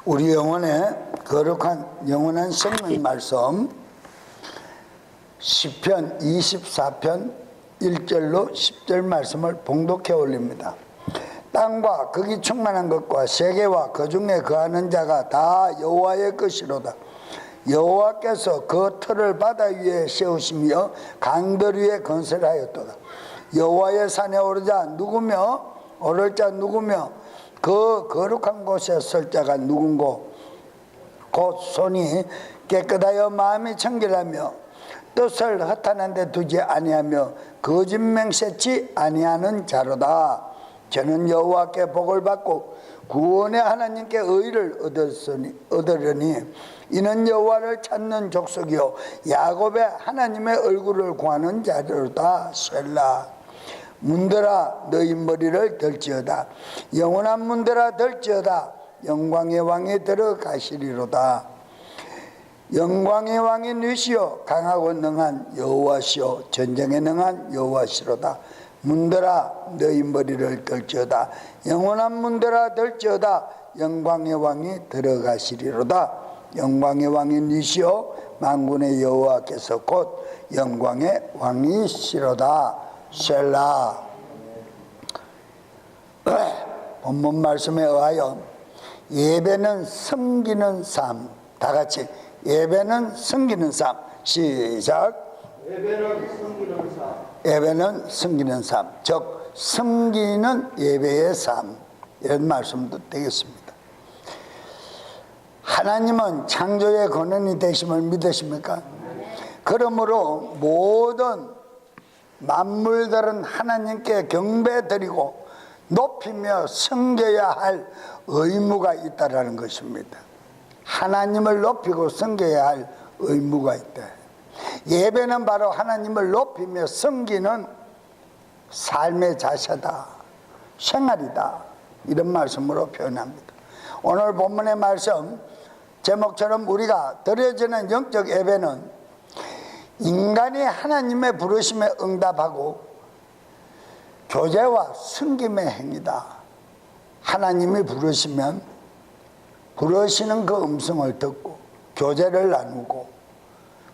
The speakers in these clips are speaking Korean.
우리 영혼의 거룩한 영원한 생명 말씀 시편 24편 1절로 10절 말씀을 봉독해 올립니다. 땅과 거기 충만한 것과 세계와 그 중에 거하는 자가 다 여호와의 것이로다. 여호와께서 그 틀을 바다 위에 세우시며 강들 위에 건설하였도다. 여호와의 산에 오르자 누구며 오를 자 누구며 그 거룩한 곳에 설 자가 누군고 곧 손이 깨끗하여 마음이 청결하며 뜻을 허탄한 데 두지 아니하며 거짓 맹세치 아니하는 자로다. 저는 여호와께 복을 받고 구원의 하나님께 의를 얻으려니 이는 여호와를 찾는 족속이요 야곱의 하나님의 얼굴을 구하는 자로다. 셀라. 문들아 너희 머리를 들지어다. 영원한 문들아 들지어다. 영광의 왕이 들어가시리로다. 영광의 왕이 누시오 강하고 능한 여호와시오 전쟁에 능한 여호와시로다. 문들아 너희 머리를 들지어다. 영원한 문들아 들지어다. 영광의 왕이 들어가시리로다. 영광의 왕이 누시오 만군의 여호와께서 곧 영광의 왕이시로다. 셀라. 본문 말씀에 의하여 예배는 섬기는 삶, 다같이 예배는 섬기는 삶. 시작. 예배는 섬기는 삶. 예배는 섬기는 삶, 즉 섬기는 예배의 삶, 이런 말씀도 되겠습니다. 하나님은 창조의 근원이 되심을 믿으십니까? 그러므로 모든 만물들은 하나님께 경배드리고 높이며 섬겨야 할 의무가 있다라는 것입니다. 하나님을 높이고 섬겨야 할 의무가 있다. 예배는 바로 하나님을 높이며 섬기는 삶의 자세다, 생활이다, 이런 말씀으로 표현합니다. 오늘 본문의 말씀 제목처럼 우리가 드려지는 영적 예배는 인간이 하나님의 부르심에 응답하고 교제와 섬김의 행위다. 하나님이 부르시면 부르시는 그 음성을 듣고 교제를 나누고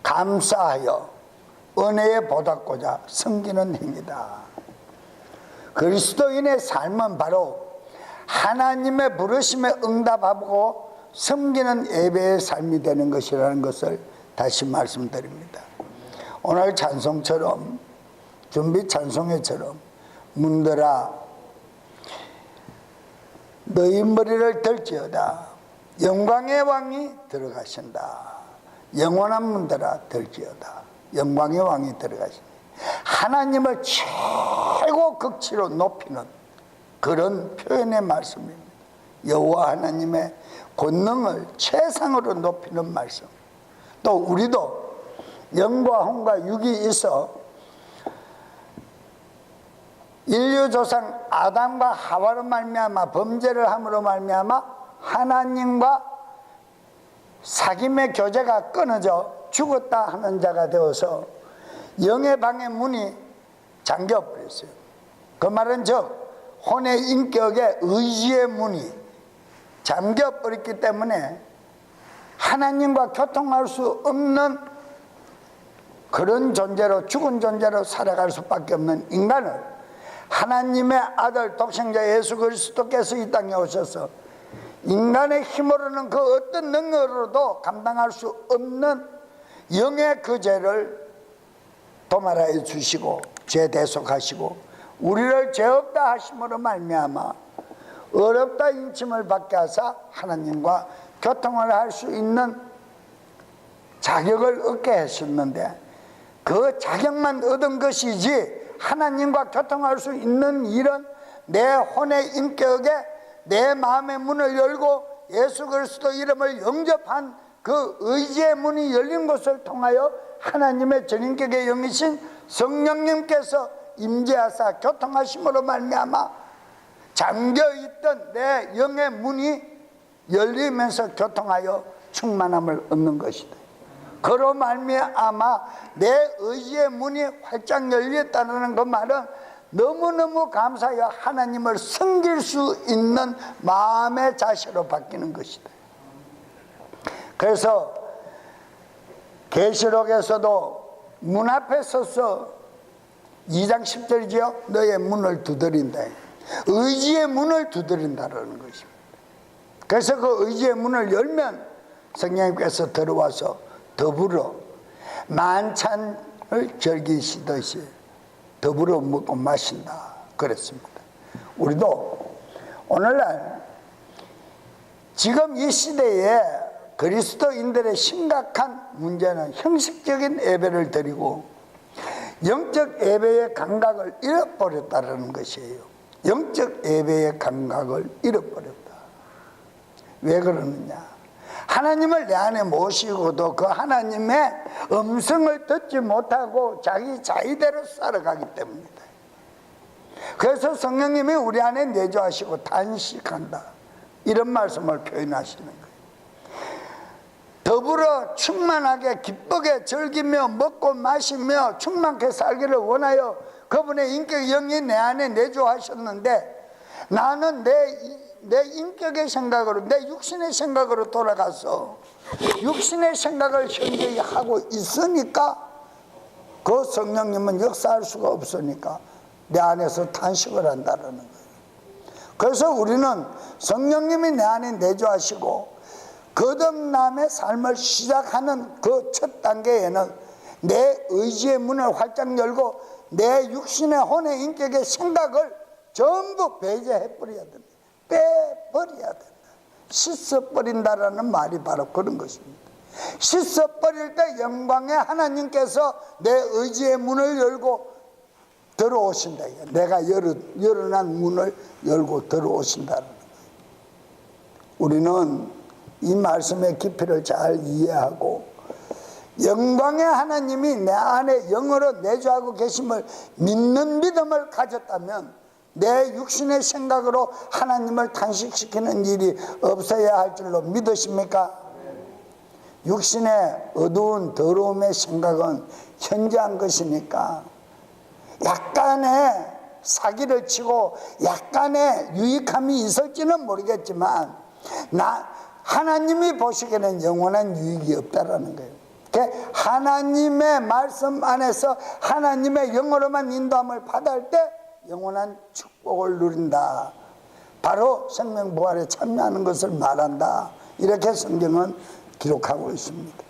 감사하여 은혜에 보답고자 섬기는 행위다. 그리스도인의 삶은 바로 하나님의 부르심에 응답하고 섬기는 예배의 삶이 되는 것이라는 것을 다시 말씀드립니다. 오늘 찬송처럼 준비 찬송회처럼 문들아 너희 머리를 들지어다. 영광의 왕이 들어가신다. 영원한 문들아 들지어다. 영광의 왕이 들어가신다. 하나님을 최고 극치로 높이는 그런 표현의 말씀입니다. 여호와 하나님의 권능을 최상으로 높이는 말씀. 또 우리도 영과 혼과 육이 있어 인류 조상 아담과 하와로 말미암아 범죄를 함으로 말미암아 하나님과 사귐의 교제가 끊어져 죽었다 하는 자가 되어서 영의 방의 문이 잠겨버렸어요. 그 말은 즉 혼의 인격의 의지의 문이 잠겨버렸기 때문에 하나님과 교통할 수 없는 그런 존재로, 죽은 존재로 살아갈 수밖에 없는 인간을 하나님의 아들 독생자 예수 그리스도께서 이 땅에 오셔서 인간의 힘으로는 그 어떤 능력으로도 감당할 수 없는 영의 그 죄를 도말하여 주시고 죄 대속하시고 우리를 죄 없다 하심으로 말미암아 어렵다 인침을 받게 하사 하나님과 교통을 할 수 있는 자격을 얻게 하셨는데 그 자격만 얻은 것이지 하나님과 교통할 수 있는 일은 내 혼의 인격에 내 마음의 문을 열고 예수 그리스도 이름을 영접한 그 의지의 문이 열린 것을 통하여 하나님의 전인격의 영이신 성령님께서 임재하사 교통하심으로 말미암아 잠겨있던 내 영의 문이 열리면서 교통하여 충만함을 얻는 것이다. 그로 말미암아 내 의지의 문이 활짝 열렸다는 그 말은 너무너무 감사하여 하나님을 섬길 수 있는 마음의 자세로 바뀌는 것이다. 그래서 계시록에서도 문 앞에 서서 2장 10절이죠. 너의 문을 두드린다. 의지의 문을 두드린다라는 것입니다. 그래서 그 의지의 문을 열면 성령님께서 들어와서 더불어 만찬을 즐기시듯이 더불어 먹고 마신다 그랬습니다. 우리도 오늘날 지금 이 시대에 그리스도인들의 심각한 문제는 형식적인 예배를 드리고 영적 예배의 감각을 잃어버렸다는 것이에요. 영적 예배의 감각을 잃어버렸다. 왜 그러느냐? 하나님을 내 안에 모시고도 그 하나님의 음성을 듣지 못하고 자기 자의대로 살아가기 때문이다. 그래서 성령님이 우리 안에 내주하시고 단식한다, 이런 말씀을 표현하시는 거예요. 더불어 충만하게 기쁘게 즐기며 먹고 마시며 충만케 살기를 원하여 그분의 인격 영이 내 안에 내주하셨는데, 나는 내 인격의 생각으로, 내 육신의 생각으로 돌아가서 육신의 생각을 현저히 하고 있으니까 그 성령님은 역사할 수가 없으니까 내 안에서 단식을 한다는 거예요. 그래서 우리는 성령님이 내 안에 내주하시고 거듭남의 삶을 시작하는 그 첫 단계에는 내 의지의 문을 활짝 열고 내 육신의 혼의 인격의 생각을 전부 배제해버려야 된다. 빼버려야 된다. 씻어버린다라는 말이 바로 그런 것입니다. 씻어버릴 때 영광의 하나님께서 내 의지의 문을 열고 들어오신다. 내가 열어난 문을 열고 들어오신다는 거예요. 우리는 이 말씀의 깊이를 잘 이해하고 영광의 하나님이 내 안에 영으로 내주하고 계심을 믿는 믿음을 가졌다면 내 육신의 생각으로 하나님을 탄식시키는 일이 없어야 할 줄로 믿으십니까? 육신의 어두운 더러움의 생각은 현저한 것이니까 약간의 사기를 치고 약간의 유익함이 있을지는 모르겠지만 하나님이 보시기에는 영원한 유익이 없다라는 거예요. 하나님의 말씀 안에서 하나님의 영으로만 인도함을 받을 때 영원한 축복을 누린다. 바로 생명부활에 참여하는 것을 말한다. 이렇게 성경은 기록하고 있습니다.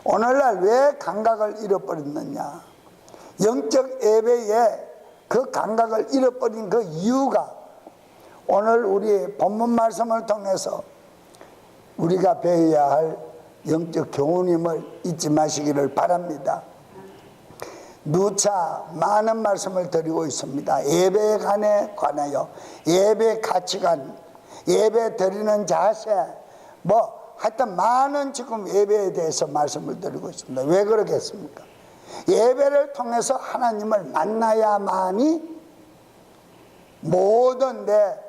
오늘날 왜 감각을 잃어버렸느냐? 영적 예배에 그 감각을 잃어버린 그 이유가 오늘 우리 본문 말씀을 통해서 우리가 배워야 할 영적 교훈임을 잊지 마시기를 바랍니다. 누차 많은 말씀을 드리고 있습니다. 예배에 관하여 예배 가치관, 예배 드리는 자세, 하여튼 많은 지금 예배에 대해서 말씀을 드리고 있습니다. 왜 그러겠습니까? 예배를 통해서 하나님을 만나야만이 모든 내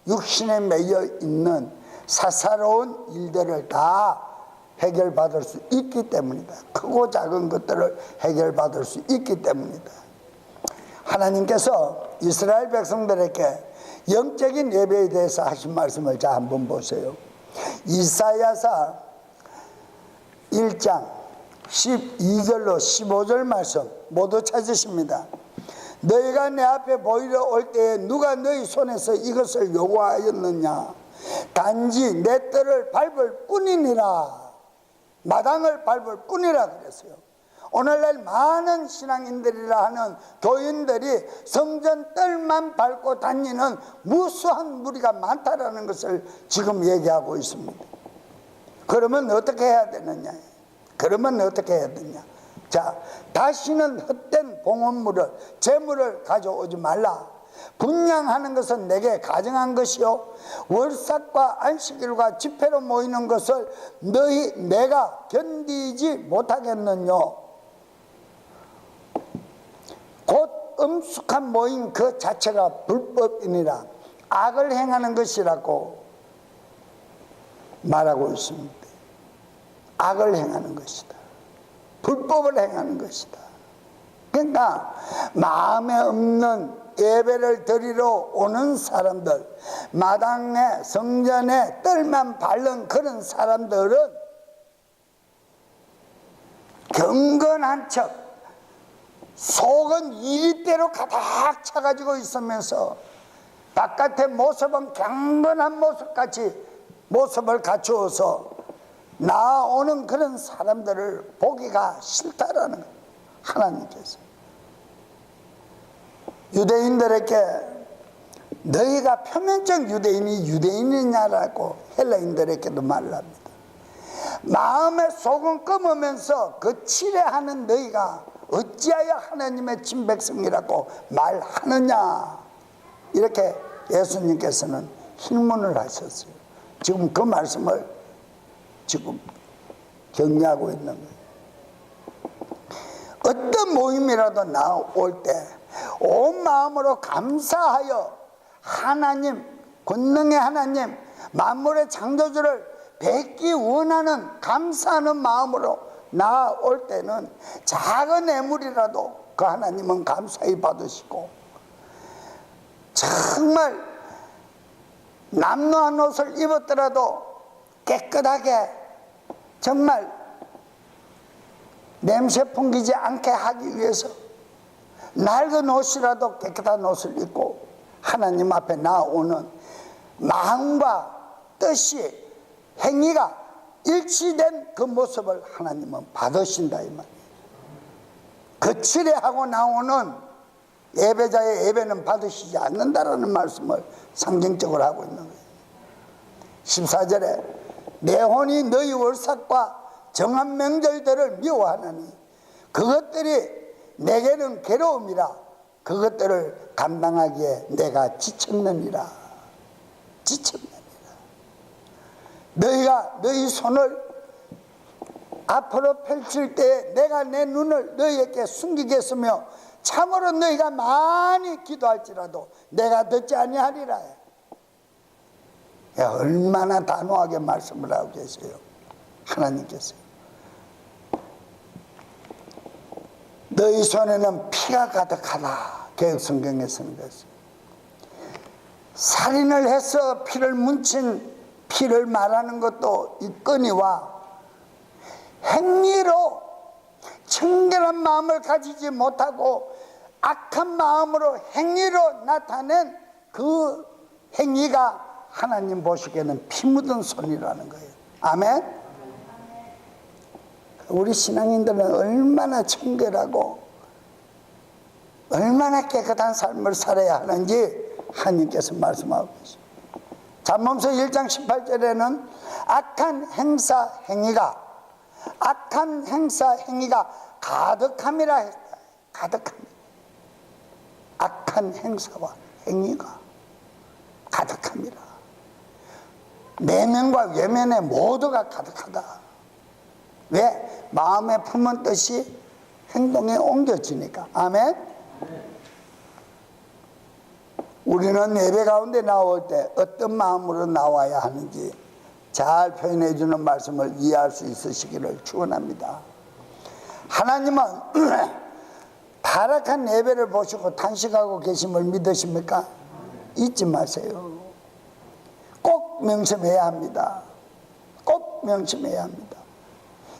육신에 매여 있는 사사로운 일들을 다 해결받을 수 있기 때문이다. 크고 작은 것들을 해결받을 수 있기 때문이다. 하나님께서 이스라엘 백성들에게 영적인 예배에 대해서 하신 말씀을 자 한번 보세요. 이사야서 1장 12절로 15절 말씀 모두 찾으십니다. 너희가 내 앞에 보이러 올 때에 누가 너희 손에서 이것을 요구하였느냐? 단지 내 뜰을 밟을 뿐이니라. 마당을 밟을 뿐이라 그랬어요. 오늘날 많은 신앙인들이라 하는 교인들이 성전 뜰만 밟고 다니는 무수한 무리가 많다라는 것을 지금 얘기하고 있습니다. 그러면 어떻게 해야 되느냐? 자, 다시는 헛된 봉헌물을, 재물을 가져오지 말라. 분양하는 것은 내게 가증한 것이요 월삭과 안식일과 집회로 모이는 것을 내가 견디지 못하겠느뇨. 곧 엄숙한 모임 그 자체가 불법이니라. 악을 행하는 것이라고 말하고 있습니다. 악을 행하는 것이다. 불법을 행하는 것이다. 그러니까 마음에 없는 예배를 드리러 오는 사람들, 마당에 성전에 뜰만 밟는 그런 사람들은 경건한 척, 속은 이리대로 가득 차가지고 있으면서 바깥의 모습은 경건한 모습같이 모습을 갖추어서 나오는 그런 사람들을 보기가 싫다라는 거예요. 하나님께서 유대인들에게 너희가 표면적 유대인이 유대인이냐라고 헬라인들에게도 말을 합니다. 마음의 속은 검으면서 그 칠해하는 너희가 어찌하여 하나님의 친백성이라고 말하느냐, 이렇게 예수님께서는 힐문을 하셨어요. 지금 그 말씀을 지금 격려하고 있는 거예요. 어떤 모임이라도 나올 때 온 마음으로 감사하여 하나님, 권능의 하나님, 만물의 창조주를 뵙기 원하는 감사하는 마음으로 나올 때는 작은 애물이라도 그 하나님은 감사히 받으시고, 정말 남루한 옷을 입었더라도 깨끗하게 정말 냄새 풍기지 않게 하기 위해서 낡은 옷이라도 깨끗한 옷을 입고 하나님 앞에 나오는 마음과 뜻이, 행위가 일치된 그 모습을 하나님은 받으신다 이 말이에요. 거칠해하고 나오는 예배자의 예배는 받으시지 않는다라는 말씀을 상징적으로 하고 있는 거예요. 14절에 내 혼이 너희 월삭과 정한 명절들을 미워하나니 그것들이 내게는 괴로움이라 그것들을 감당하기에 내가 지쳤느니라. 지쳤느니라. 너희가 너희 손을 앞으로 펼칠 때 내가 내 눈을 너희에게 숨기겠으며 참으로 너희가 많이 기도할지라도 내가 듣지 아니하리라. 얼마나 단호하게 말씀을 하고 계세요, 하나님께서. 너희 손에는 피가 가득하다, 개혁성경에서는 그랬어요. 살인을 해서 피를 뭉친 피를 말하는 것도 있거니와 행위로 청결한 마음을 가지지 못하고 악한 마음으로 행위로 나타낸 그 행위가 하나님 보시기에는 피 묻은 손이라는 거예요. 아멘? 우리 신앙인들은 얼마나 청결하고 얼마나 깨끗한 삶을 살아야 하는지 하나님께서 말씀하고 계십니다. 잠언서 1장 18절에는 악한 행사 행위가 가득함이라 했다. 가득합니다. 악한 행사와 행위가 가득함이라. 내면과 외면의 모두가 가득하다. 왜? 마음에 품은 뜻이 행동에 옮겨지니까. 아멘? 우리는 예배 가운데 나올 때 어떤 마음으로 나와야 하는지 잘 표현해 주는 말씀을 이해할 수 있으시기를 축원합니다. 하나님은 타락한 예배를 보시고 탄식하고 계심을 믿으십니까? 잊지 마세요. 꼭 명심해야 합니다. 꼭 명심해야 합니다.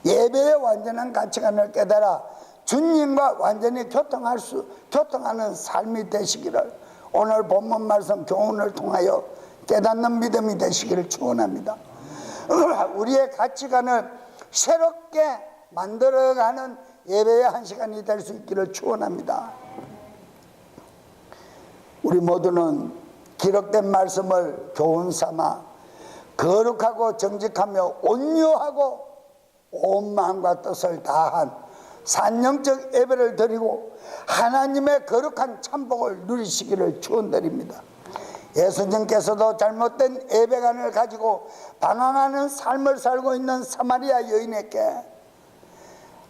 예배의 완전한 가치관을 깨달아 주님과 완전히 교통하는 삶이 되시기를 오늘 본문 말씀 교훈을 통하여 깨닫는 믿음이 되시기를 축원합니다. 우리의 가치관을 새롭게 만들어가는 예배의 한 시간이 될 수 있기를 축원합니다. 우리 모두는 기록된 말씀을 교훈 삼아 거룩하고 정직하며 온유하고 온 마음과 뜻을 다한 산영적 예배를 드리고 하나님의 거룩한 참복을 누리시기를 축원드립니다. 예수님께서도 잘못된 예배관을 가지고 방황하는 삶을 살고 있는 사마리아 여인에게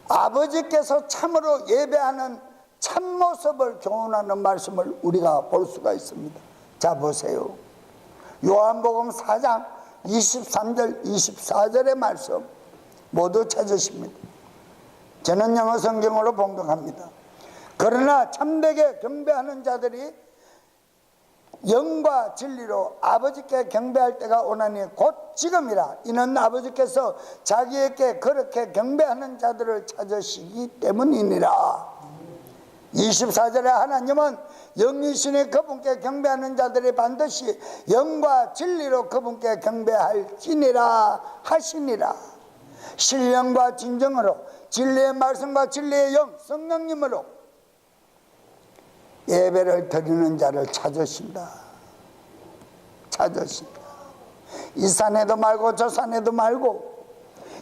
아버지께서 참으로 예배하는 참모습을 교훈하는 말씀을 우리가 볼 수가 있습니다. 자, 보세요. 요한복음 4장 23절 24절의 말씀 모두 찾으십니다. 저는 영어 성경으로 봉독합니다. 그러나 참되게 경배하는 자들이 영과 진리로 아버지께 경배할 때가 오나니 곧 지금이라. 이는 아버지께서 자기에게 그렇게 경배하는 자들을 찾으시기 때문이니라. 24절에 하나님은 영이시니 그분께 경배하는 자들이 반드시 영과 진리로 그분께 경배할지니라 하시니라. 신령과 진정으로 진리의 말씀과 진리의 영 성령님으로 예배를 드리는 자를 찾으신다. 찾으신다. 이 산에도 말고 저 산에도 말고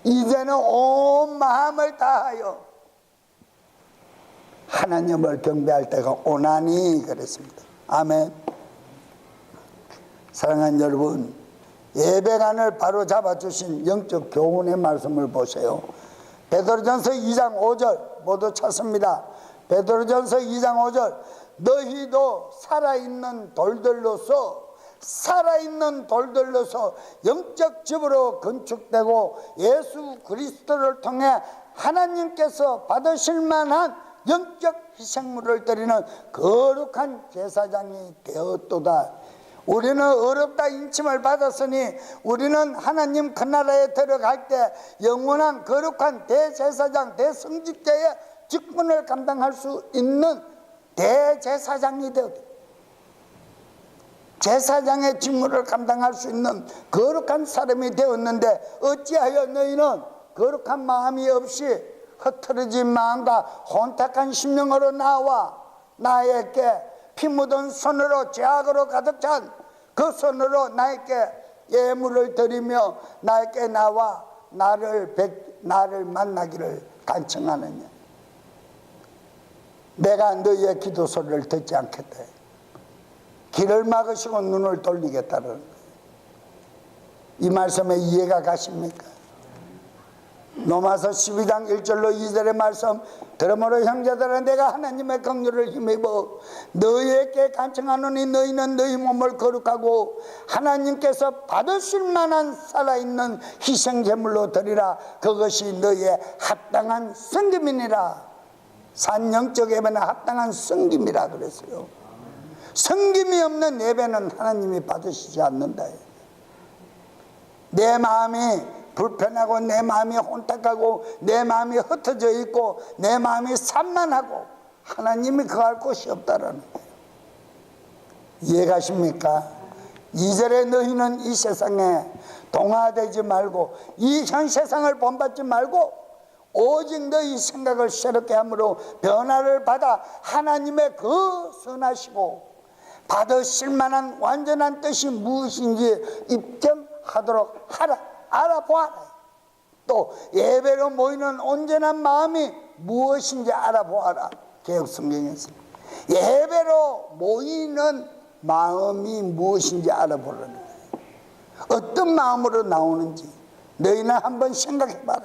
이제는 온 마음을 다하여 하나님을 경배할 때가 오나니 그랬습니다. 아멘. 사랑하는 여러분, 예배관을 바로 잡아주신 영적 교훈의 말씀을 보세요. 베드로전서 2장 5절 모두 찾습니다. 베드로전서 2장 5절 너희도 살아있는 돌들로서 영적 집으로 건축되고 예수 그리스도를 통해 하나님께서 받으실 만한 영적 희생물을 드리는 거룩한 제사장이 되었도다. 우리는 어렵다 인침을 받았으니 우리는 하나님 그 나라에 들어갈 때 영원한 거룩한 대제사장 대성직자의 직분을 감당할 수 있는 대제사장이 되었다. 제사장의 직무를 감당할 수 있는 거룩한 사람이 되었는데 어찌하여 너희는 거룩한 마음이 없이 흐트러진 마음과 혼탁한 심령으로 나와 나에게 피 묻은 손으로 죄악으로 가득 찬 그 손으로 나에게 예물을 드리며 나에게 나와 나를 만나기를 간청하느냐. 내가 너희의 기도 소리를 듣지 않겠다. 길을 막으시고 눈을 돌리겠다는 거예요. 이 말씀에 이해가 가십니까? 로마서 12장 1절로 2절의 말씀 그러므로 형제들아 내가 하나님의 긍휼을 힘입어 너희에게 간청하노니 너희는 너희 몸을 거룩하고 하나님께서 받으실 만한 살아있는 희생제물로 드리라. 그것이 너희의 합당한 섬김이니라. 산영적 예배는 합당한 섬김이라 그랬어요. 섬김이 없는 예배는 하나님이 받으시지 않는다. 내 마음이 불편하고 내 마음이 혼탁하고 내 마음이 흩어져 있고 내 마음이 산만하고 하나님이 거할 곳이 없다라는 거예요. 이해가십니까? 2절에 너희는 이 세상에 동화되지 말고 이 현 세상을 본받지 말고 오직 너희 생각을 새롭게 함으로 변화를 받아 하나님의 그 선하시고 받으실 만한 완전한 뜻이 무엇인지 입증하도록 하라. 알아보아라. 또 예배로 모이는 온전한 마음이 무엇인지 알아보아라. 개혁성경에서 예배로 모이는 마음이 무엇인지 알아보라는 거예요. 어떤 마음으로 나오는지 너희는 한번 생각해봐라.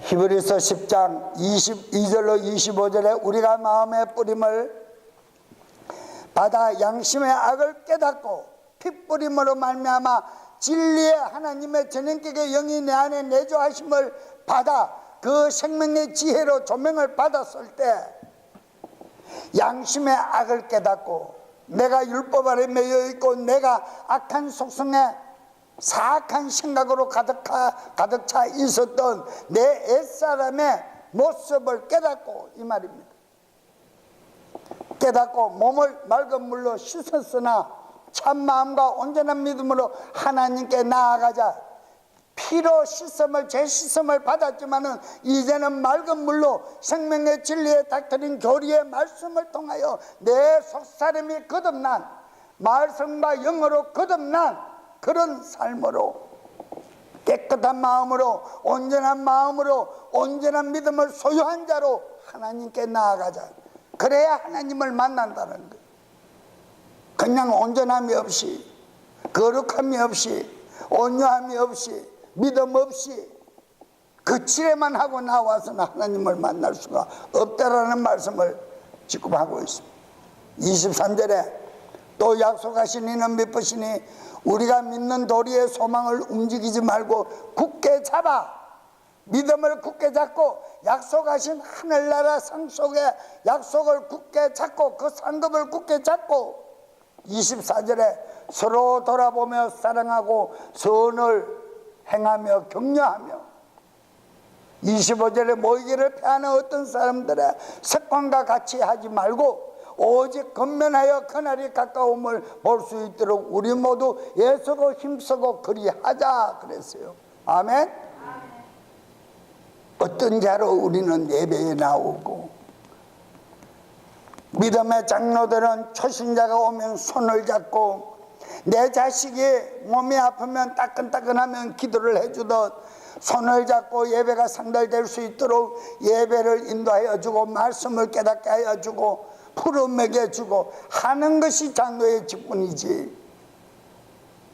히브리서 10장 22절로 25절에 우리가 마음의 뿌림을 받아 양심의 악을 깨닫고 핏뿌림으로 말미암아 진리의 하나님의 전인격의 영이 내 안에 내주하심을 받아 그 생명의 지혜로 조명을 받았을 때 양심의 악을 깨닫고 내가 율법 아래 매여 있고 내가 악한 속성에 사악한 생각으로 가득 차 있었던 내 옛사람의 모습을 깨닫고 이 말입니다. 깨닫고 몸을 맑은 물로 씻었으나 참 마음과 온전한 믿음으로 하나님께 나아가자. 피로 씻음을 재씻음을 받았지만은 이제는 맑은 물로 생명의 진리에 닥터린 교리의 말씀을 통하여 내 속사람이 거듭난 말씀과 영으로 거듭난 그런 삶으로 깨끗한 마음으로 온전한 믿음을 소유한 자로 하나님께 나아가자. 그래야 하나님을 만난다는 거예요. 그냥 온전함이 없이 거룩함이 없이 온유함이 없이 믿음 없이 거칠에만 하고 나와서는 하나님을 만날 수가 없다라는 말씀을 지금 하고 있습니다. 23절에 또 약속하신 이는 믿으시니 우리가 믿는 도리의 소망을 움직이지 말고 굳게 잡아 믿음을 굳게 잡고 약속하신 하늘나라 상속의 약속을 굳게 잡고 그 상급을 굳게 잡고 24절에 서로 돌아보며 사랑하고 선을 행하며 격려하며 25절에 모이기를 피하는 어떤 사람들의 습관과 같이 하지 말고 오직 건면하여 그날이 가까움을 볼 수 있도록 우리 모두 애쓰고 힘쓰고 그리하자 그랬어요. 아멘. 어떤 자로 우리는 예배에 나오고 믿음의 장로들은 초신자가 오면 손을 잡고 내 자식이 몸이 아프면 따끈따끈하면 기도를 해주듯 손을 잡고 예배가 상달될 수 있도록 예배를 인도하여 주고 말씀을 깨닫게 하여 주고 풀어 먹여주고 하는 것이 장로의 직분이지.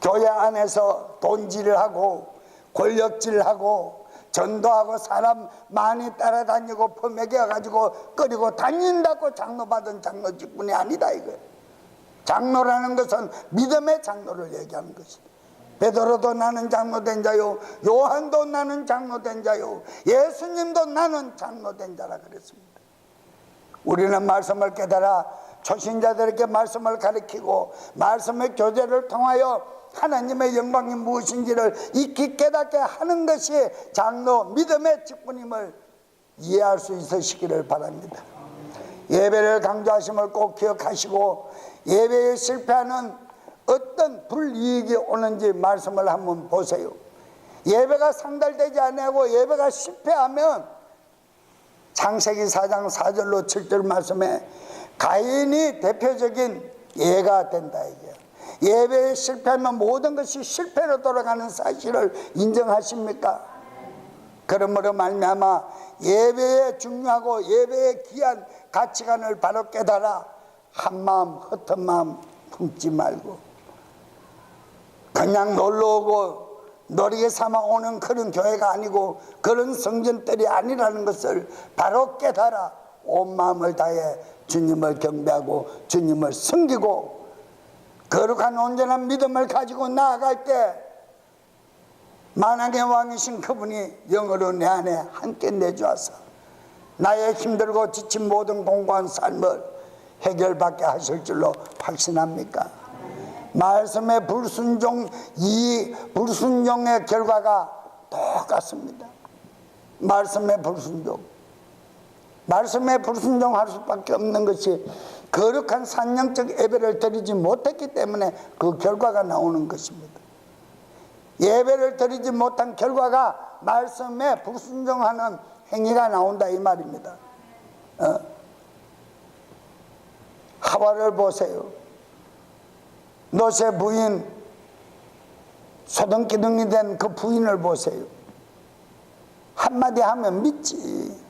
교회 안에서 돈질하고 권력질하고 전도하고 사람 많이 따라다니고 퍼먹여가지고 끓이고 다닌다고 장로 받은 장로 직분이 아니다 이거예요. 장로라는 것은 믿음의 장로를 얘기하는 것이다. 베드로도 나는 장로된 자요, 요한도 나는 장로된 자요, 예수님도 나는 장로된 자라 그랬습니다. 우리는 말씀을 깨달아 초신자들에게 말씀을 가르치고 말씀의 교제를 통하여 하나님의 영광이 무엇인지를 익히 깨닫게 하는 것이 장로 믿음의 직분임을 이해할 수 있으시기를 바랍니다. 예배를 강조하심을 꼭 기억하시고 예배에 실패하는 어떤 불이익이 오는지 말씀을 한번 보세요. 예배가 상달되지 않고 예배가 실패하면 창세기 4장 4절로 7절 말씀에 가인이 대표적인 예가 된다 이게. 예배에 실패하면 모든 것이 실패로 돌아가는 사실을 인정하십니까? 그러므로 말미암아 예배에 중요하고 예배에 귀한 가치관을 바로 깨달아 한마음 헛된 마음 품지 말고 그냥 놀러오고 놀이에 삼아 오는 그런 교회가 아니고 그런 성전들이 아니라는 것을 바로 깨달아 온 마음을 다해 주님을 경배하고 주님을 섬기고 거룩한 온전한 믿음을 가지고 나아갈 때 만왕의 왕이신 그분이 영으로 내 안에 함께 내주어서 나의 힘들고 지친 모든 공고한 삶을 해결받게 하실 줄로 확신합니까? 말씀의 불순종, 이 불순종의 결과가 똑같습니다. 말씀의 불순종할 수밖에 없는 것이 거룩한 산영적 예배를 드리지 못했기 때문에 그 결과가 나오는 것입니다. 예배를 드리지 못한 결과가 말씀에 불순종하는 행위가 나온다 이 말입니다. 하와를 보세요. 롯의 부인 소등기둥이 된 그 부인을 보세요. 한마디 하면 믿지.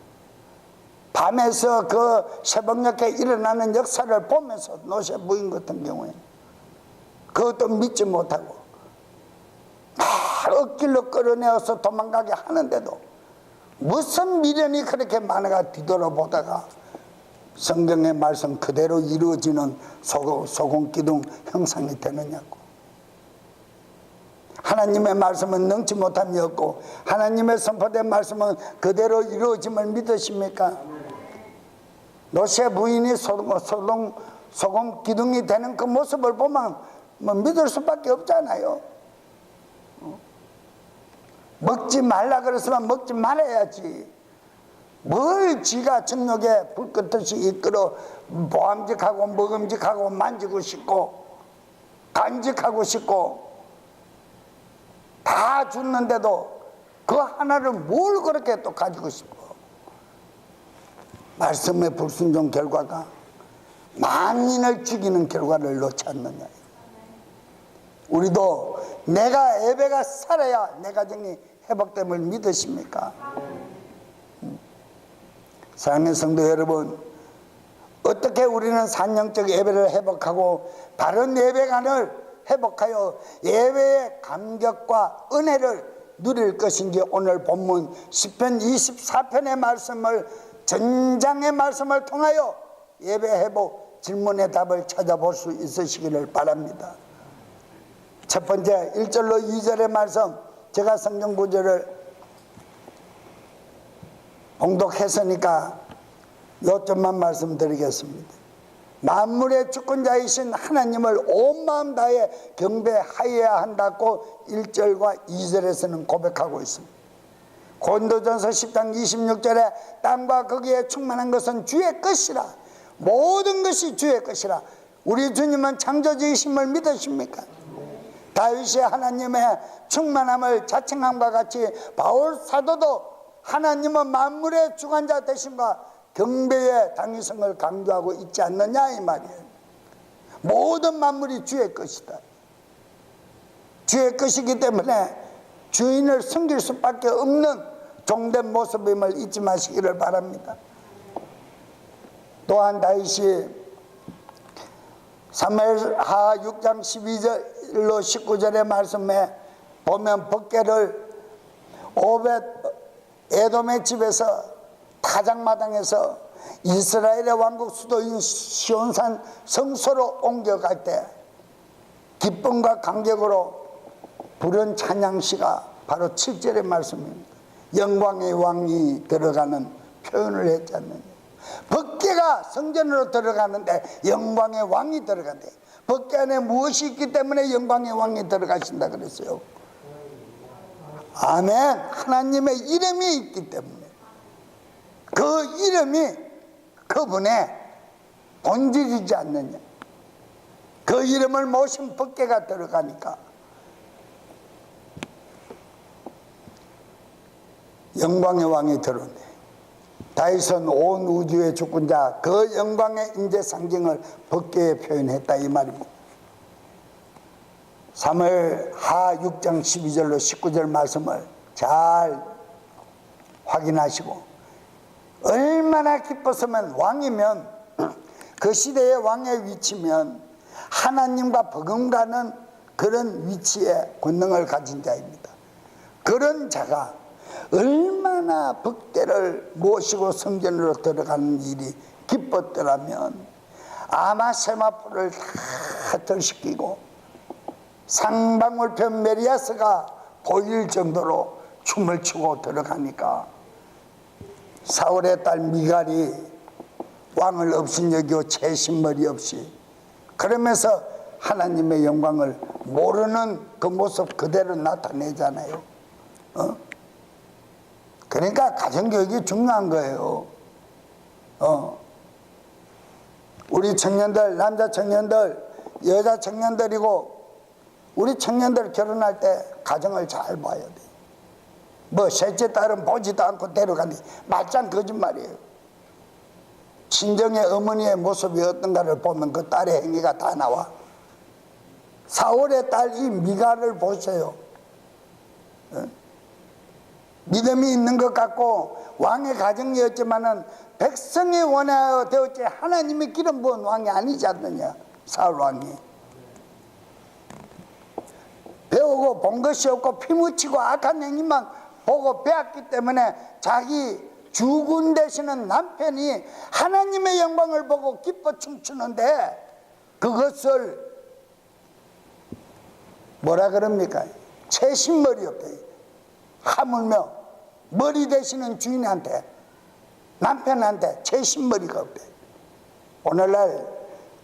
밤에서 그 새벽녘에 일어나는 역사를 보면서 롯의 부인 같은 경우에는 그것도 믿지 못하고 억길로 끌어내어서 도망가게 하는데도 무슨 미련이 그렇게 많아가 뒤돌아보다가 성경의 말씀 그대로 이루어지는 소금기둥 형상이 되느냐고. 하나님의 말씀은 능치 못함이 없고 하나님의 선포된 말씀은 그대로 이루어짐을 믿으십니까? 롯의 부인이 소금기둥이 되는 그 모습을 보면 뭐 믿을 수밖에 없잖아요. 먹지 말라 그랬으면 먹지 말아야지. 뭘 지가 정욕에 불꽃듯이 이끌어 보암직하고 먹음직하고 만지고 싶고 간직하고 싶고 다 줬는데도 그 하나를 뭘 그렇게 또 가지고 싶어. 말씀의 불순종 결과가 만인을 죽이는 결과를 놓지 않느냐. 우리도 내가 예배가 살아야 내 가정이 회복됨을 믿으십니까? 사랑하는 성도 여러분, 어떻게 우리는 산영적 예배를 회복하고 바른 예배관을 회복하여 예배의 감격과 은혜를 누릴 것인지 오늘 본문 시편 24편의 말씀을 전장의 말씀을 통하여 예배 회복 질문의 답을 찾아볼 수 있으시기를 바랍니다. 첫 번째 1절로 2절의 말씀, 제가 성경 구절을 봉독했으니까 요점만 말씀드리겠습니다. 만물의 주권자이신 하나님을 온 마음 다해 경배하여야 한다고 1절과 2절에서는 고백하고 있습니다. 고린도전서 10장 26절에 땅과 거기에 충만한 것은 주의 것이라, 모든 것이 주의 것이라. 우리 주님은 창조주이심을 믿으십니까? 다윗이 하나님의 충만함을 자칭함과 같이 바울 사도도 하나님은 만물의 주관자 되심과 경배의 당위성을 강조하고 있지 않느냐 이 말이에요. 모든 만물이 주의 것이다. 주의 것이기 때문에 주인을 섬길 수밖에 없는 종된 모습임을 잊지 마시기를 바랍니다. 또한 다윗이 사무엘하 6장 12절로 19절의 말씀에 보면 법궤를 오벳 에돔의 집에서 타작마당에서 이스라엘의 왕국 수도인 시온산 성소로 옮겨갈 때 기쁨과 감격으로 부른 찬양시가 바로 7절의 말씀입니다. 영광의 왕이 들어가는 표현을 했지 않느냐. 법궤가 성전으로 들어가는데 영광의 왕이 들어간대. 법궤 안에 무엇이 있기 때문에 영광의 왕이 들어가신다 그랬어요. 아멘. 하나님의 이름이 있기 때문에. 그 이름이 그분의 본질이지 않느냐. 그 이름을 모신 법궤가 들어가니까 영광의 왕이 들어오네. 다윗은 온 우주의 주권자, 그 영광의 인재 상징을 법궤에 표현했다 이 말입니다. 사무엘하 6장 12절로 19절 말씀을 잘 확인하시고, 얼마나 기뻤으면 왕이면 그 시대의 왕의 위치면 하나님과 버금가는 그런 위치에 권능을 가진 자입니다. 그런 자가 얼마나 법궤를 모시고 성전으로 들어가는 일이 기뻤더라면 아마 세마포를 다 들시키고 상방울편 메리아스가 보일 정도로 춤을 추고 들어가니까 사울의 딸 미갈이 왕을 업신여기고 채신머리 없이 그러면서 하나님의 영광을 모르는 그 모습 그대로 나타내잖아요. 그러니까 가정교육이 중요한 거예요. 우리 청년들, 남자 청년들, 여자 청년들이고 우리 청년들 결혼할 때 가정을 잘 봐야 돼. 뭐 셋째 딸은 보지도 않고 데려가니 말짱 거짓말이에요. 친정의 어머니의 모습이 어떤가를 보면 그 딸의 행위가 다 나와. 사울의 딸 이 미갈을 보세요. 믿음이 있는 것 같고 왕의 가정이었지만은 백성의 원하여 되었지 하나님의 기름 부은 왕이 아니지 않느냐. 사울 왕이 배우고 본 것이 없고 피 묻히고 악한 행위만 보고 배웠기 때문에 자기 주군 되시는 남편이 하나님의 영광을 보고 기뻐 춤추는데 그것을 뭐라 그럽니까? 채신머리 없대. 하물며 머리 되시는 주인한테, 남편한테 채신머리가 없대. 오늘날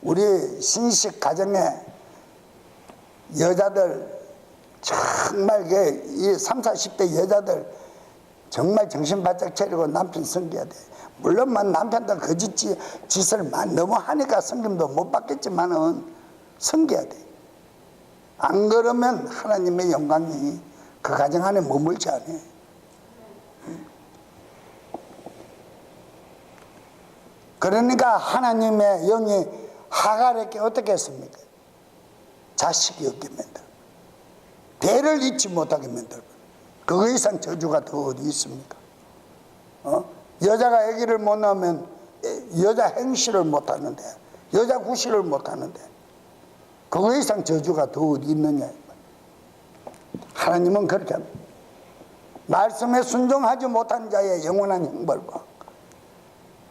우리 신식 가정에 여자들 정말 이 30, 40대 여자들 정말 정신 바짝 차리고 남편 섬겨야 돼. 물론 남편도 거짓 짓을 너무 하니까 섬김도 못 받겠지만은 섬겨야 돼. 안 그러면 하나님의 영광이 그 가정 안에 머물지 않아. 그러니까 하나님의 영이 하갈에게 어떻게 했습니까? 자식이 없게 만들어. 대를 잊지 못하게 만들어. 그 이상 저주가 더 어디 있습니까? 여자가 아기를 못 낳으면 여자 행실을 못 하는데, 여자 구실을 못 하는데 그 이상 저주가 더 어디 있느냐. 하나님은 그렇게 합니다. 말씀에 순종하지 못한 자의 영원한 형벌과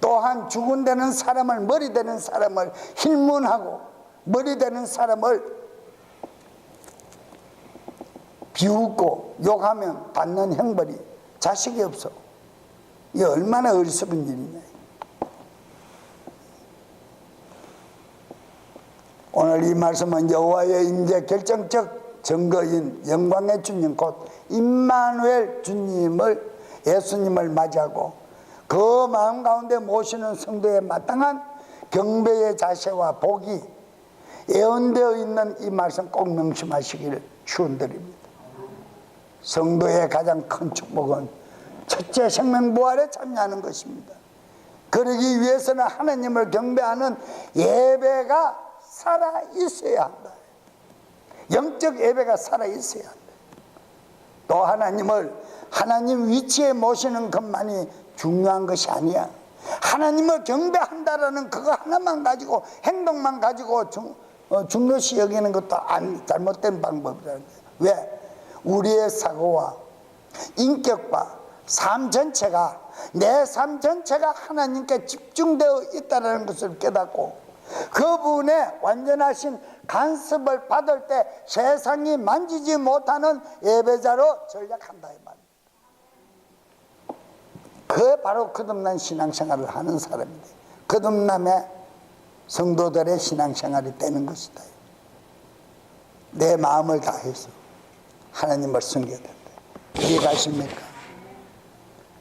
또한 죽은 되는 사람을, 머리 되는 사람을 힐문하고 머리 되는 사람을 비웃고 욕하면 받는 형벌이 자식이 없어. 이게 얼마나 어리석은 일이냐. 오늘 이 말씀은 여호와의 이제 결정적 증거인 영광의 주님 곧 임마누엘 주님을, 예수님을 맞이하고 그 마음 가운데 모시는 성도의 마땅한 경배의 자세와 복이 예언되어 있는 이 말씀 꼭 명심하시기를 축원드립니다. 성도의 가장 큰 축복은 첫째 생명 부활에 참여하는 것입니다. 그러기 위해서는 하나님을 경배하는 예배가 살아 있어야 한다. 영적 예배가 살아 있어야 한다. 또 하나님을 하나님 위치에 모시는 것만이 중요한 것이 아니야. 하나님을 경배한다라는 그거 하나만 가지고, 행동만 가지고 중요시 여기는 것도 잘못된 방법이라는 거예요. 왜? 우리의 사고와 인격과 삶 전체가, 내 삶 전체가 하나님께 집중되어 있다는 것을 깨닫고 그분의 완전하신 간섭을 받을 때 세상이 만지지 못하는 예배자로 전략한다 이 말입니다. 그게 바로 거듭난 신앙생활을 하는 사람인데, 거듭남의 성도들의 신앙생활이 되는 것이다. 내 마음을 다해서 하나님을 섬겨야 된다. 이해가십니까?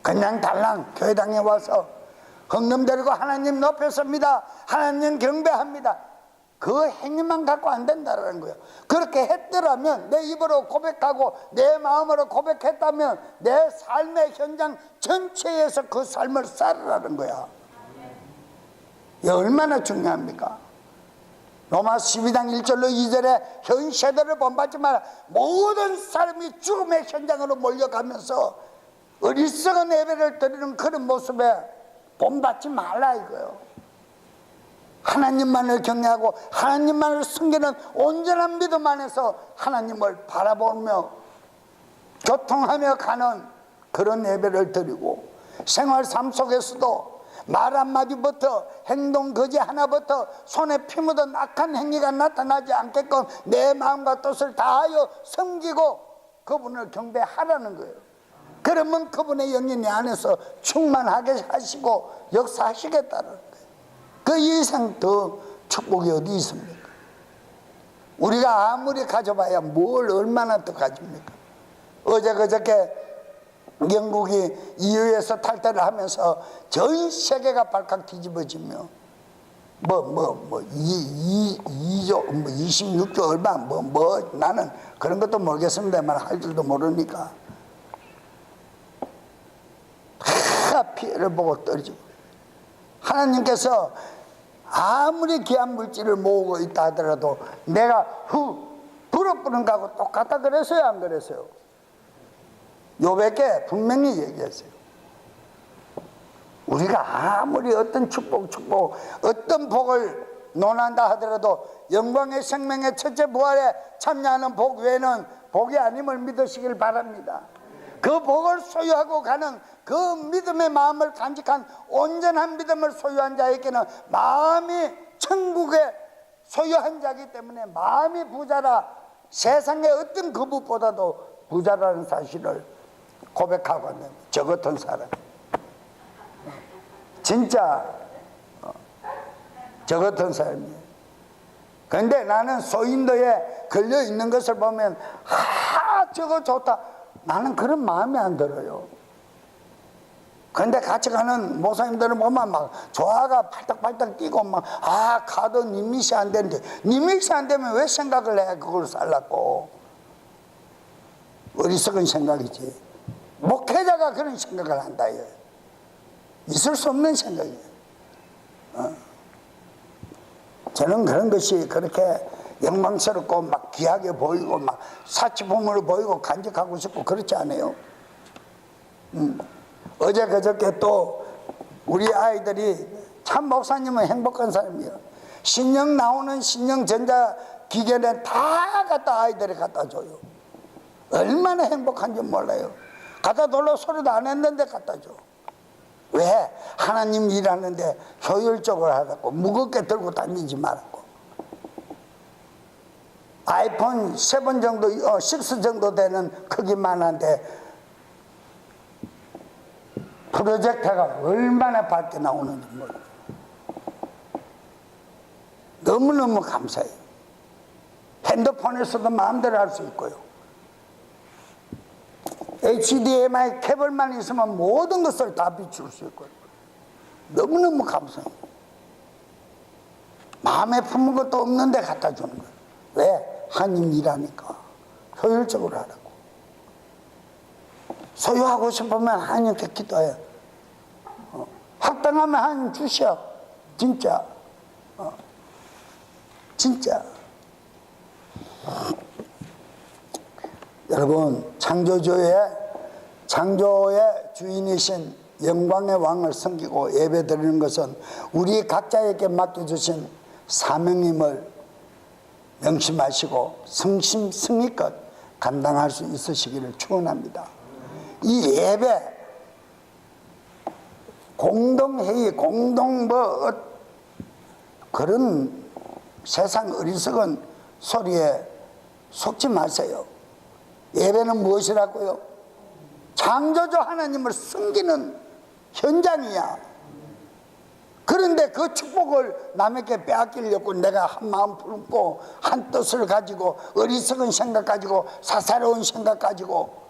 그냥 달랑 교회당에 와서 헌금 드리고 하나님 높였습니다, 하나님 경배합니다, 그 행위만 갖고 안 된다는 거예요. 그렇게 했더라면, 내 입으로 고백하고 내 마음으로 고백했다면 내 삶의 현장 전체에서 그 삶을 살으라는 거야. 이게 얼마나 중요합니까? 로마 12장 1절로 2절에 현 세대를 본받지 마라. 모든 사람이 죽음의 현장으로 몰려가면서 어리석은 예배를 드리는 그런 모습에 본받지 말라 이거요. 하나님만을 경외하고 하나님만을 숨기는 온전한 믿음 안에서 하나님을 바라보며 교통하며 가는 그런 예배를 드리고, 생활 삶 속에서도 말 한마디부터 행동 거지 하나부터 손에 피 묻은 악한 행위가 나타나지 않게끔 내 마음과 뜻을 다하여 섬기고 그분을 경배하라는 거예요. 그러면 그분의 영이 내 안에서 충만하게 하시고 역사하시겠다는 거예요. 그 이상 더 축복이 어디 있습니까? 우리가 아무리 가져봐야 뭘 얼마나 더 가집니까? 어제 그저께 영국이 EU에서 탈퇴를 하면서 전 세계가 발칵 뒤집어지며 26조 얼마 나는 그런 것도 모르겠습니다만 할 줄도 모르니까 다 피해를 보고 떨어지고, 하나님께서 아무리 귀한 물질을 모으고 있다 하더라도 내가 부럽부는 거하고 똑같다 그랬어요, 안 그랬어요? 요백에 분명히 얘기했어요. 우리가 아무리 어떤 축복 어떤 복을 논한다 하더라도 영광의 생명의 첫째 부활에 참여하는 복 외에는 복이 아님을 믿으시길 바랍니다. 그 복을 소유하고 가는 그 믿음의 마음을 간직한 온전한 믿음을 소유한 자에게는 마음이 천국의 소유한 자이기 때문에 마음이 부자라, 세상의 어떤 그것보다도 부자라는 사실을 고백하고 있는 저 같은 사람, 진짜 저 같은 사람이에요. 그런데 나는 소인도에 걸려 있는 것을 보면 저거 좋다, 나는 그런 마음이 안 들어요. 그런데 같이 가는 목사님들은 보면 막 조화가 팔딱팔딱 뛰고 막 가도 니밋이 안 되는데, 니밋이 안 되면 왜 생각을 해? 그걸 살라고. 어리석은 생각이지. 목회자가 그런 생각을 한다. 있을 수 없는 생각이에요. 저는 그런 것이 그렇게 영광스럽고 막 귀하게 보이고 막 사치품으로 보이고 간직하고 싶고 그렇지 않아요. 어제 그저께 또 우리 아이들이, 참 목사님은 행복한 사람이에요. 신령 나오는 신령 전자 기계는 다 갖다 아이들이 갖다 줘요. 얼마나 행복한지 몰라요. 갖다 돌려 소리도 안 했는데 갖다 줘. 왜? 하나님 일하는데 효율적으로 하라고, 무겁게 들고 다니지 말라고. 아이폰 7 정도, 6 정도 되는 크기만 한데 프로젝터가 얼마나 밝게 나오는지 몰라요. 너무너무 감사해요. 핸드폰에서도 마음대로 할 수 있고요. HDMI 케이블만 있으면 모든 것을 다 비출 수 있고요. 너무너무 감사해요. 마음에 품은 것도 없는데 갖다 주는 거예요. 왜? 하나님 일하니까 효율적으로 하라고. 소유하고 싶으면 하나님께 기도해요. 합당하면 하나님 주셔. 진짜. 진짜. 여러분, 창조의 주인이신 영광의 왕을 섬기고 예배드리는 것은 우리 각자에게 맡겨주신 사명임을 명심하시고 성심성의껏 감당할 수 있으시기를 축원합니다. 이 예배, 공동회의, 그런 세상 어리석은 소리에 속지 마세요. 예배는 무엇이라고요? 창조주 하나님을 섬기는 현장이야. 그런데 그 축복을 남에게 빼앗기려고 내가 한 마음 품고 한 뜻을 가지고 어리석은 생각 가지고 사사로운 생각 가지고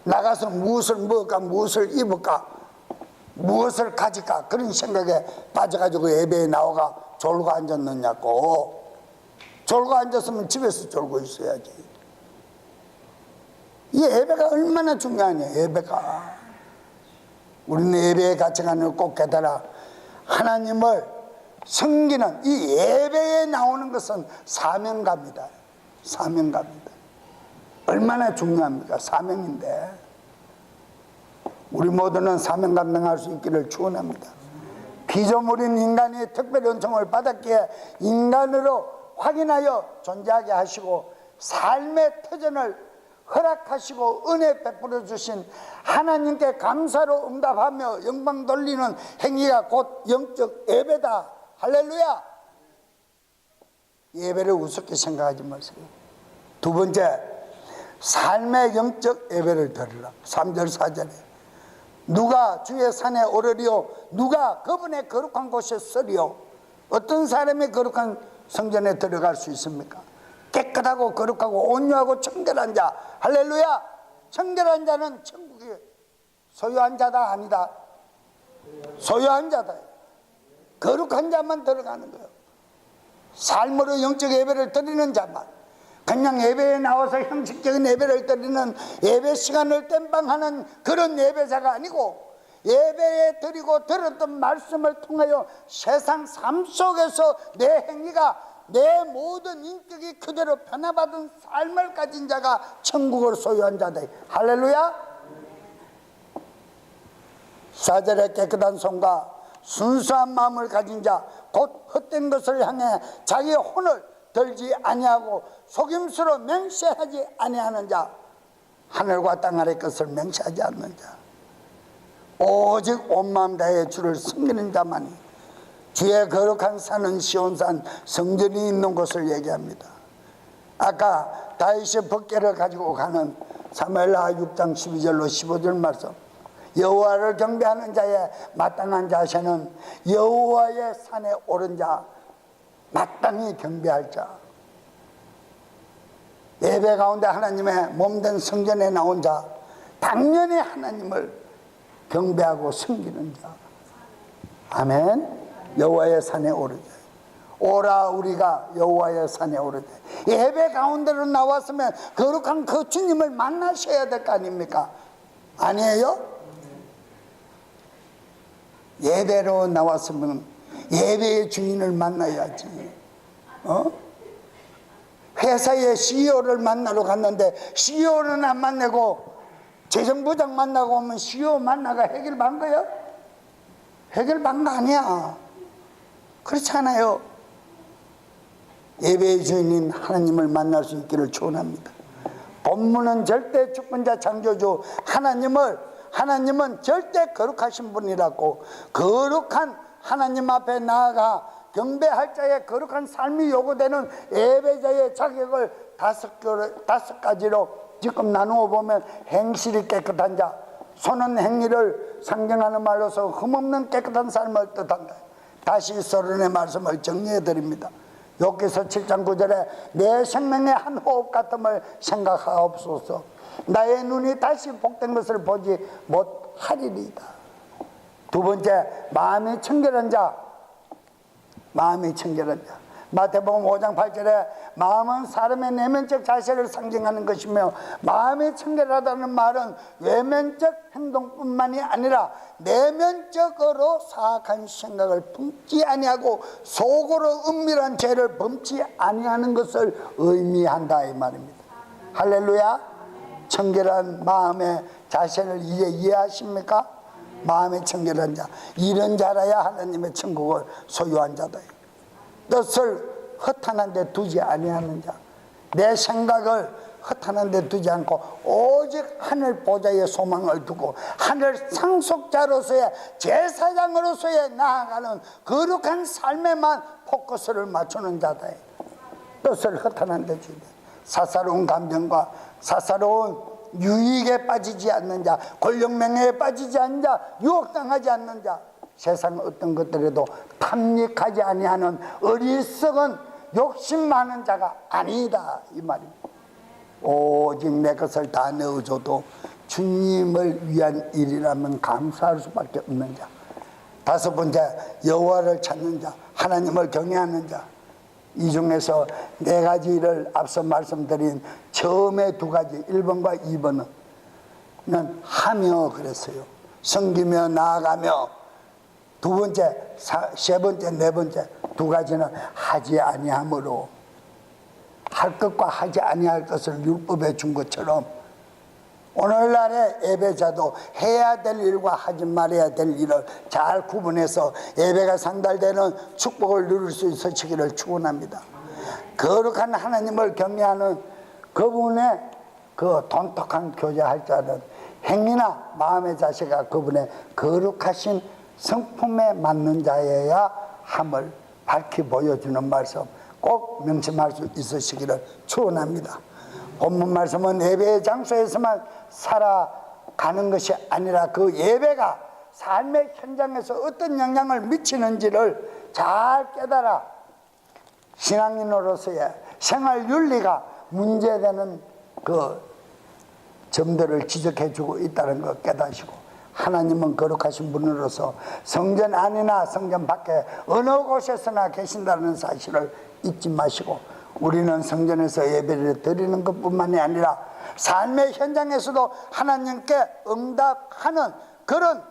나가서 무엇을 먹을까, 무엇을 입을까, 무엇을 가질까, 그런 생각에 빠져가지고 예배에 나와가 졸고 앉았느냐고. 졸고 앉았으면 집에서 졸고 있어야지. 이 예배가 얼마나 중요하냐. 예배가. 우리는 예배의 가치관을 꼭 깨달아 하나님을 섬기는 이 예배에 나오는 것은 사명감이다. 사명감이다. 얼마나 중요합니까? 사명인데. 우리 모두는 사명 감당할 수 있기를 축원합니다. 피조물인 인간이 특별 은총을 받았기에 인간으로 확인하여 존재하게 하시고 삶의 터전을 허락하시고 은혜 베풀어 주신 하나님께 감사로 응답하며 영광 돌리는 행위가 곧 영적 예배다. 할렐루야. 예배를 우습게 생각하지 마세요. 두 번째, 삶의 영적 예배를 드리라. 3절 4절에 누가 주의 산에 오르리요, 누가 그분의 거룩한 곳에 서리요. 어떤 사람이 거룩한 성전에 들어갈 수 있습니까? 깨끗하고 거룩하고 온유하고 청결한 자. 할렐루야. 청결한 자는 천국에 소유한 자다. 아니다. 소유한 자다. 거룩한 자만 들어가는 거예요. 삶으로 영적 예배를 드리는 자만. 그냥 예배에 나와서 형식적인 예배를 드리는 예배 시간을 땜빵하는 그런 예배자가 아니고, 예배에 드리고 들었던 말씀을 통하여 세상 삶 속에서 내 행위가, 내 모든 인격이 그대로 변화받은 삶을 가진 자가 천국을 소유한 자다. 할렐루야. 4절에 깨끗한 손과 순수한 마음을 가진 자, 곧 헛된 것을 향해 자기의 혼을 들지 아니하고 속임수로 맹세하지 아니하는 자, 하늘과 땅 아래 것을 맹세하지 않는 자, 오직 온 마음 다해 주를 섬기는 자만이 주의 거룩한 산은 시온산 성전이 있는 곳을 얘기합니다. 아까 다윗이 법궤를 가지고 가는 사무엘하 6장 12절로 15절 말씀, 여호와를 경배하는 자의 마땅한 자세는 여호와의 산에 오른 자, 마땅히 경배할 자. 예배 가운데 하나님의 몸된 성전에 나온 자, 당연히 하나님을 경배하고 섬기는 자. 아멘. 여호와의 산에 오르자. 오라 우리가 여호와의 산에 오르자. 예배 가운데로 나왔으면 거룩한 그 주님을 만나셔야 될 거 아닙니까? 아니에요? 예배로 나왔으면 예배의 주인을 만나야지. 회사의 CEO를 만나러 갔는데 CEO는 안 만나고 재정부장 만나고 오면 CEO 만나가 해결한 거예요? 해결한 거 아니야. 그렇지 않아요. 예배의 주인인 하나님을 만날 수 있기를 축원합니다. 본문은 절대 주권자 창조주 하나님은 절대 거룩하신 분이라고, 거룩한 하나님 앞에 나아가 경배할 자의 거룩한 삶이 요구되는 예배자의 자격을 다섯 가지로 지금 나누어 보면, 행실이 깨끗한 자, 손은 행위를 상징하는 말로서 흠없는 깨끗한 삶을 뜻한다. 다시 서론의 말씀을 정리해 드립니다. 욥기서 7장 9절에 내 생명의 한 호흡 같음을 생각하옵소서. 나의 눈이 다시 복된 것을 보지 못하리이다. 두 번째, 마음이 청결한 자. 마음이 청결한 자. 마태복음 5장 8절에 마음은 사람의 내면적 자세를 상징하는 것이며, 마음이 청결하다는 말은 외면적 행동뿐만이 아니라 내면적으로 사악한 생각을 품지 아니하고 속으로 은밀한 죄를 범치 아니하는 것을 의미한다 이 말입니다. 할렐루야. 청결한 마음의 자세를 이제 이해하십니까? 마음의 청결한 자, 이런 자라야 하나님의 천국을 소유한 자다. 뜻을 허탄한 데 두지 아니하는 자, 내 생각을 허탄한 데 두지 않고 오직 하늘 보좌에 소망을 두고 하늘 상속자로서의 제사장으로서의 나아가는 거룩한 삶에만 포커스를 맞추는 자다. 뜻을 허탄한 데 주지, 사사로운 감정과 사사로운 유익에 빠지지 않는 자, 권력명예에 빠지지 않는 자, 유혹당하지 않는 자, 세상 어떤 것들에도 탐닉하지 아니하는 어리석은 욕심 많은 자가 아니다 이 말입니다. 오직 내 것을 다 내어줘도 주님을 위한 일이라면 감사할 수밖에 없는 자. 다섯 번째, 여호와를 찾는 자, 하나님을 경외하는 자. 이 중에서 네 가지를 앞서 말씀드린 처음에 두 가지, 1번과 2번은 하며 그랬어요. 섬기며 나아가며. 두 번째, 세 번째, 네 번째 두 가지는 하지 아니함으로, 할 것과 하지 아니할 것을 율법에 준 것처럼 오늘날의 예배자도 해야 될 일과 하지 말아야 될 일을 잘 구분해서 예배가 상달되는 축복을 누릴 수 있으시기를 축원합니다. 거룩한 하나님을 경외하는 그분의 그 돈독한 교제할 자는 행위나 마음의 자세가 그분의 거룩하신 성품에 맞는 자여야 함을 밝히 보여주는 말씀 꼭 명심할 수 있으시기를 축원합니다. 본문 말씀은 예배의 장소에서만 살아가는 것이 아니라 그 예배가 삶의 현장에서 어떤 영향을 미치는지를 잘 깨달아 신앙인으로서의 생활 윤리가 문제되는 그 점들을 지적해주고 있다는 것 깨닫시고, 하나님은 거룩하신 분으로서 성전 안이나 성전 밖에 어느 곳에서나 계신다는 사실을 잊지 마시고, 우리는 성전에서 예배를 드리는 것뿐만이 아니라 삶의 현장에서도 하나님께 응답하는 그런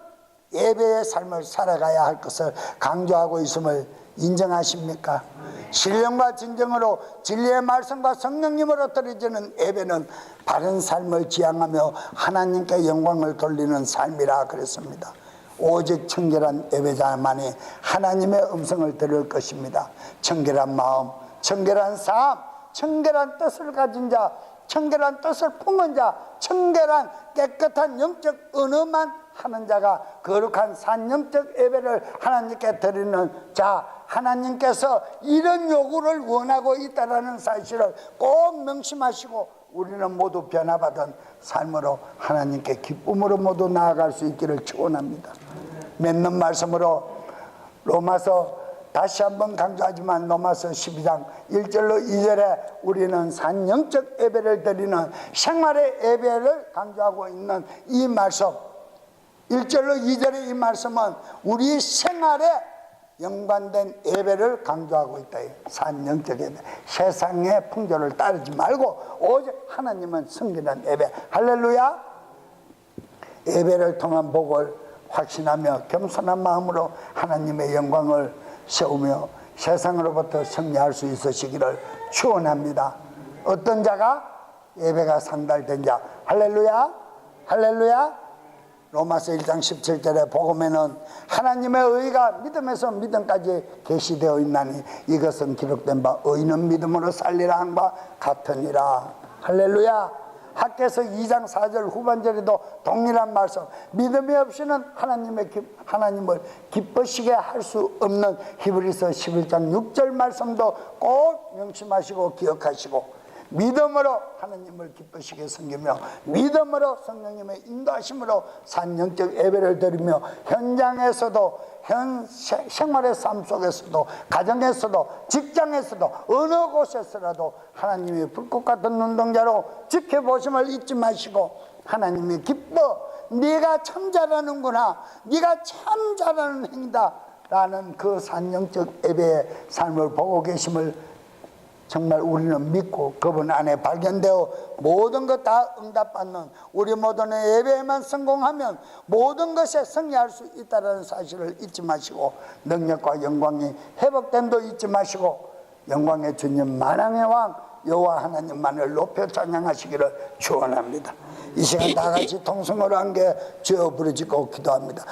예배의 삶을 살아가야 할 것을 강조하고 있음을 인정하십니까? 신령과 진정으로 진리의 말씀과 성령님으로 드려지는 예배는 바른 삶을 지향하며 하나님께 영광을 돌리는 삶이라 그랬습니다. 오직 청결한 예배자만이 하나님의 음성을 들을 것입니다. 청결한 마음, 청결한 삶, 청결한 뜻을 가진 자, 청결한 뜻을 품은 자, 청결한 깨끗한 영적 언어만 하는 자가 거룩한 산영적 예배를 하나님께 드리는 자, 하나님께서 이런 요구를 원하고 있다는 사실을 꼭 명심하시고 우리는 모두 변화받은 삶으로 하나님께 기쁨으로 모두 나아갈 수 있기를 축원합니다. 맺는 말씀으로 로마서, 다시 한번 강조하지만 로마서 12장 1절로 2절에 우리는 산영적 예배를 드리는 생활의 예배를 강조하고 있는 이 말씀, 1절로 2절의 이 말씀은 우리 생활에 연관된 예배를 강조하고 있다. 산영적 예배, 세상의 풍조를 따르지 말고 오직 하나님은 섬기는 예배. 할렐루야. 예배를 통한 복을 확신하며 겸손한 마음으로 하나님의 영광을 세우며 세상으로부터 승리할 수 있으시기를 축원합니다. 어떤 자가? 예배가 상달된 자. 할렐루야. 할렐루야. 로마서 1장 17절에 복음에는 하나님의 의가 믿음에서 믿음까지 계시되어 있나니 이것은 기록된 바 의인은 믿음으로 살리라 한 바 같으니라. 할렐루야. 학개서 2장 4절 후반절에도 동일한 말씀, 믿음이 없이는 하나님을 기쁘시게 할 수 없는 히브리서 11장 6절 말씀도 꼭 명심하시고 기억하시고, 믿음으로 하나님을 기쁘시게 섬기며 믿음으로 성령님의 인도하심으로 산영적 예배를 드리며 현장에서도 생활의 삶 속에서도 가정에서도 직장에서도 어느 곳에서라도 하나님의 불꽃 같은 눈동자로 지켜보심을 잊지 마시고 하나님이 기뻐 네가 참 잘하는구나, 네가 참 잘하는 행위다 라는 그 산영적 예배의 삶을 보고 계심을 정말 우리는 믿고 그분 안에 발견되어 모든 것 다 응답받는 우리 모두의 예배에만 성공하면 모든 것에 승리할 수 있다는 사실을 잊지 마시고 능력과 영광이 회복됨도 잊지 마시고 영광의 주님 만왕의 왕 여호와 하나님만을 높여 찬양하시기를 축원합니다. 이 시간 다 같이 통성으로 함께 주여 부르짖고 기도합니다.